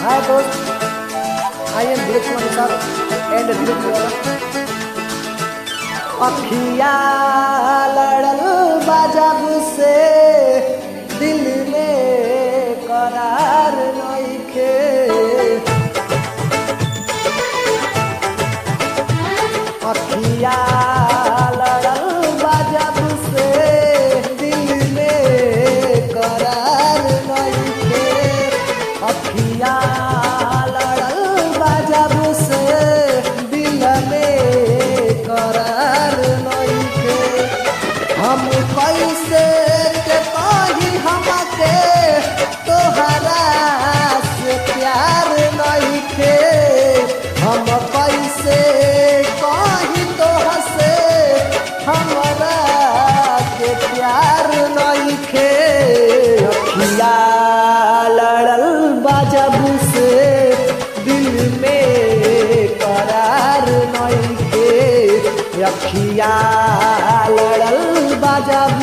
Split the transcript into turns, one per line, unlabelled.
हाय दोस्त, I am Dheeraj Kumar sir and Dheeraj वाला। अखिया लड़ल बाजब से दिल में करार नइखे। अखिया लड़ल बाजब से दिल में करार नइखे। अखिया लड़ल बाजब से दिल में करार नइखे। हम कैसे के कही हमके तोहरा से प्यार नइखे। हम कैसे कही तोहरा से हमरा के प्यार नइखे। अखिया लड़ल बाजब से दिल में करार नइखे। अखिया लड़ल बाजब